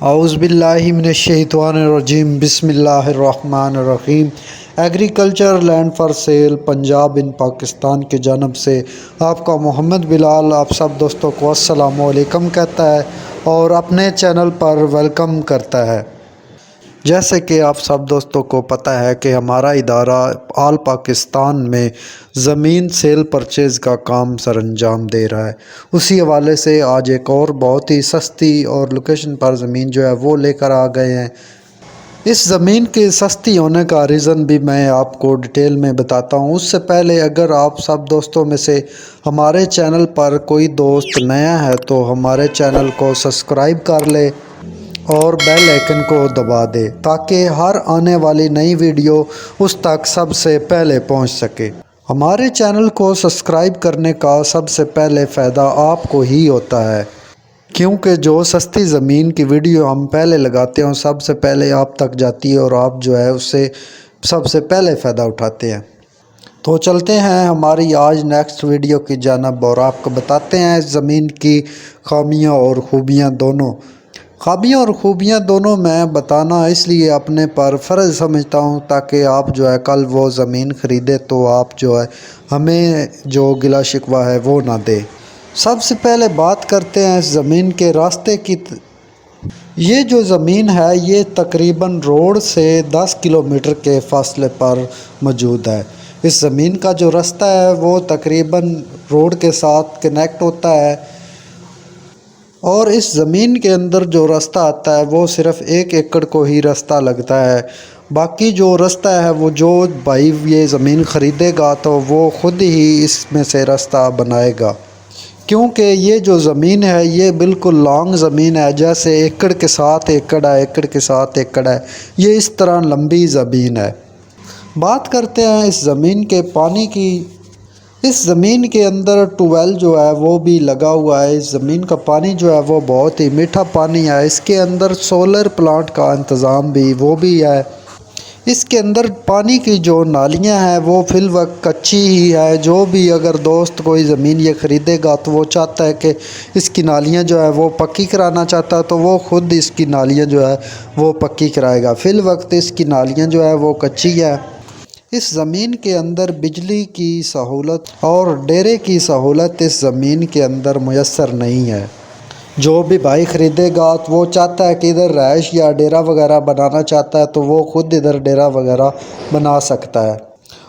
اعوذ باللہ من الشیطان الرجیم بسم اللہ الرحمن الرحیم۔ Agriculture land for sale Punjab in Pakistan کی جانب سے آپ کا محمد بلال آپ سب دوستوں کو السلام علیکم کہتا ہے اور اپنے چینل پر ویلکم کرتا ہے۔ جیسے کہ آپ سب دوستوں کو پتہ ہے کہ ہمارا ادارہ آل پاکستان میں زمین سیل پرچیز کا کام سر انجام دے رہا ہے۔ اسی حوالے سے آج ایک اور بہت ہی سستی اور لوکیشن پر زمین جو ہے وہ لے کر آ گئے ہیں۔ اس زمین کے سستی ہونے کا ریزن بھی میں آپ کو ڈیٹیل میں بتاتا ہوں۔ اس سے پہلے اگر آپ سب دوستوں میں سے ہمارے چینل پر کوئی دوست نیا ہے تو ہمارے چینل کو سبسکرائب کر لے اور بیل آئیکن کو دبا دے تاکہ ہر آنے والی نئی ویڈیو اس تک سب سے پہلے پہنچ سکے۔ ہمارے چینل کو سبسکرائب کرنے کا سب سے پہلے فائدہ آپ کو ہی ہوتا ہے، کیونکہ جو سستی زمین کی ویڈیو ہم پہلے لگاتے ہیں سب سے پہلے آپ تک جاتی ہے اور آپ جو ہے اس سے سب سے پہلے فائدہ اٹھاتے ہیں۔ تو چلتے ہیں ہماری آج نیکسٹ ویڈیو کی جانب اور آپ کو بتاتے ہیں اس زمین کی خامیاں اور خوبیاں دونوں۔ خامیاں اور خوبیاں دونوں میں بتانا اس لیے اپنے پر فرض سمجھتا ہوں تاکہ آپ جو ہے کل وہ زمین خریدے تو آپ جو ہے ہمیں جو گلہ شکوہ ہے وہ نہ دے۔ سب سے پہلے بات کرتے ہیں اس زمین کے راستے کی۔ یہ جو زمین ہے یہ تقریباً روڈ سے 10 کلومیٹر کے فاصلے پر موجود ہے۔ اس زمین کا جو راستہ ہے وہ تقریباً روڈ کے ساتھ کنیکٹ ہوتا ہے اور اس زمین کے اندر جو راستہ آتا ہے وہ صرف 1 ایکڑ کو ہی راستہ لگتا ہے۔ باقی جو راستہ ہے وہ جو بھائی یہ زمین خریدے گا تو وہ خود ہی اس میں سے راستہ بنائے گا، کیونکہ یہ جو زمین ہے یہ بالکل لانگ زمین ہے، جیسے ایکڑ کے ساتھ ایکڑ ہے، ایکڑ کے ساتھ ایکڑ ہے، یہ اس طرح لمبی زمین ہے۔ بات کرتے ہیں اس زمین کے پانی کی۔ اس زمین کے اندر ٹویل جو ہے وہ بھی لگا ہوا ہے۔ اس زمین کا پانی جو ہے وہ بہت ہی میٹھا پانی ہے۔ اس کے اندر سولر پلانٹ کا انتظام بھی ہے۔ اس کے اندر پانی کی جو نالیاں ہیں وہ فی الوقت کچی ہی ہے۔ جو بھی اگر دوست کوئی زمین یہ خریدے گا تو وہ چاہتا ہے کہ اس کی نالیاں جو ہے وہ پکی کرانا چاہتا ہے تو وہ خود اس کی نالیاں جو ہے وہ پکی کرائے گا۔ فی الوقت اس کی نالیاں جو ہے وہ کچی ہے۔ اس زمین کے اندر بجلی کی سہولت اور ڈیرے کی سہولت اس زمین کے اندر میسر نہیں ہے۔ جو بھی بھائی خریدے گا تو وہ چاہتا ہے کہ ادھر رہائش یا ڈیرا وغیرہ بنانا چاہتا ہے تو وہ خود ادھر ڈیرا وغیرہ بنا سکتا ہے۔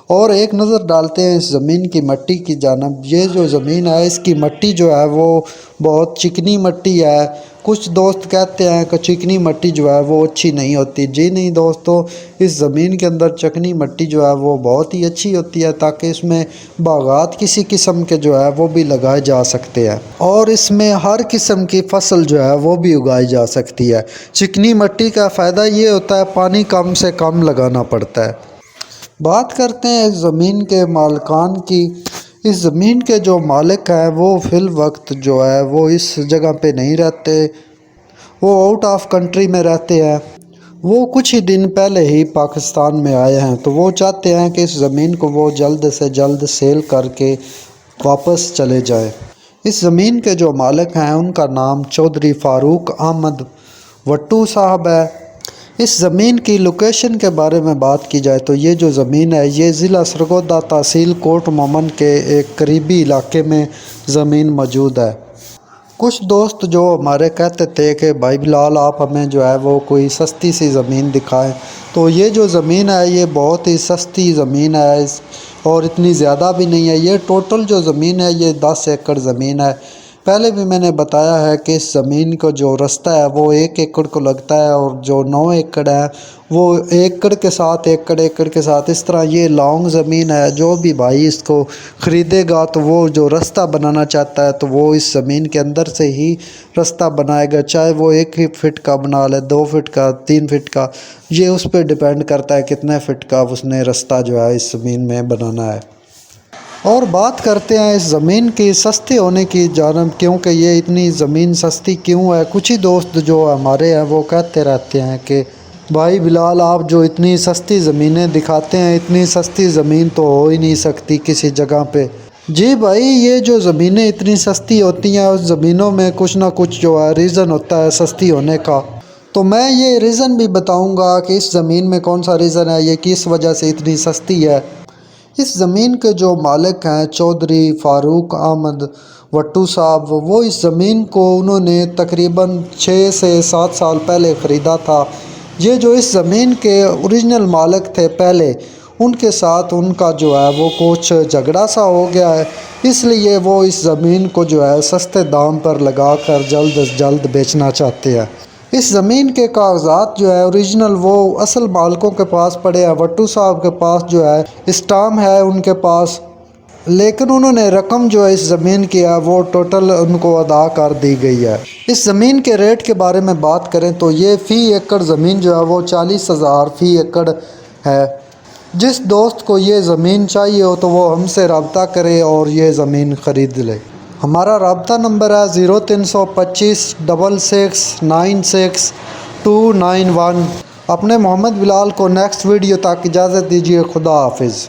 اور ایک نظر ڈالتے ہیں اس زمین کی مٹی کی جانب۔ یہ جو زمین ہے اس کی مٹی جو ہے وہ بہت چکنی مٹی ہے۔ کچھ دوست کہتے ہیں کہ چکنی مٹی جو ہے وہ اچھی نہیں ہوتی۔ جی نہیں دوستو، اس زمین کے اندر چکنی مٹی جو ہے وہ بہت ہی اچھی ہوتی ہے تاکہ اس میں باغات کسی قسم کے جو ہے وہ بھی لگائے جا سکتے ہیں اور اس میں ہر قسم کی فصل جو ہے وہ بھی اگائی جا سکتی ہے۔ چکنی مٹی کا فائدہ یہ ہوتا ہے پانی کم سے کم لگانا پڑتا ہے۔ بات کرتے ہیں اس زمین کے مالکان کی۔ اس زمین کے جو مالک ہیں وہ فی الوقت جو ہے وہ اس جگہ پہ نہیں رہتے، وہ آؤٹ آف کنٹری میں رہتے ہیں۔ وہ کچھ ہی دن پہلے ہی پاکستان میں آئے ہیں تو وہ چاہتے ہیں کہ اس زمین کو وہ جلد سے جلد سیل کر کے واپس چلے جائیں۔ اس زمین کے جو مالک ہیں ان کا نام چودھری فاروق احمد وٹو صاحب ہے۔ اس زمین کی لوکیشن کے بارے میں بات کی جائے تو یہ جو زمین ہے یہ ضلع سرگودا تحصیل کوٹ مومن کے ایک قریبی علاقے میں زمین موجود ہے۔ کچھ دوست جو ہمارے کہتے تھے کہ بھائی بلال آپ ہمیں جو ہے وہ کوئی سستی سی زمین دکھائیں، تو یہ جو زمین ہے یہ بہت ہی سستی زمین ہے اور اتنی زیادہ بھی نہیں ہے۔ یہ ٹوٹل جو زمین ہے یہ 10 ایکڑ زمین ہے۔ پہلے بھی میں نے بتایا ہے کہ اس زمین کو جو راستہ ہے وہ 1 ایکڑ کو لگتا ہے اور جو 9 ایکڑ ہے وہ ایکڑ کے ساتھ ایکڑ، ایکڑ کے ساتھ اس طرح یہ لانگ زمین ہے۔ جو بھی بھائی اس کو خریدے گا تو وہ جو راستہ بنانا چاہتا ہے تو وہ اس زمین کے اندر سے ہی راستہ بنائے گا، چاہے وہ 1 فٹ کا بنا لے، 2 فٹ کا، 3 فٹ کا، یہ اس پہ ڈیپینڈ کرتا ہے کتنے فٹ کا اس نے راستہ جو ہے اس زمین میں بنانا ہے۔ اور بات کرتے ہیں اس زمین کی سستے ہونے کی جانب، کیونکہ یہ اتنی زمین سستی کیوں ہے۔ کچھ ہی دوست جو ہمارے ہیں وہ کہتے رہتے ہیں کہ بھائی بلال آپ جو اتنی سستی زمینیں دکھاتے ہیں، اتنی سستی زمین تو ہو ہی نہیں سکتی کسی جگہ پہ۔ جی بھائی، یہ جو زمینیں اتنی سستی ہوتی ہیں اس زمینوں میں کچھ نہ کچھ جو ہے ریزن ہوتا ہے سستی ہونے کا۔ تو میں یہ ریزن بھی بتاؤں گا کہ اس زمین میں کون سا ریزن ہے، یہ کس وجہ سے اتنی سستی ہے۔ اس زمین کے جو مالک ہیں چودھری فاروق احمد وٹو صاحب، وہ اس زمین کو انہوں نے تقریباً 6 سے 7 سال پہلے خریدا تھا۔ یہ جو اس زمین کے اوریجنل مالک تھے پہلے، ان کے ساتھ ان کا جو ہے وہ کچھ جھگڑا سا ہو گیا ہے، اس لیے وہ اس زمین کو جو ہے سستے دام پر لگا کر جلد از جلد بیچنا چاہتے ہیں۔ اس زمین کے کاغذات جو ہے اوریجنل وہ اصل مالکوں کے پاس پڑے ہیں، وٹو صاحب کے پاس جو ہے اسٹام ہے ان کے پاس، لیکن انہوں نے رقم جو ہے اس زمین کی ہے وہ ٹوٹل ان کو ادا کر دی گئی ہے۔ اس زمین کے ریٹ کے بارے میں بات کریں تو یہ فی ایکڑ زمین جو ہے وہ 40,000 فی ایکڑ ہے۔ جس دوست کو یہ زمین چاہیے ہو تو وہ ہم سے رابطہ کرے اور یہ زمین خرید لے۔ ہمارا رابطہ نمبر ہے 0325 66 96 291۔ اپنے محمد بلال کو نیکسٹ ویڈیو تک اجازت دیجیے۔ خدا حافظ۔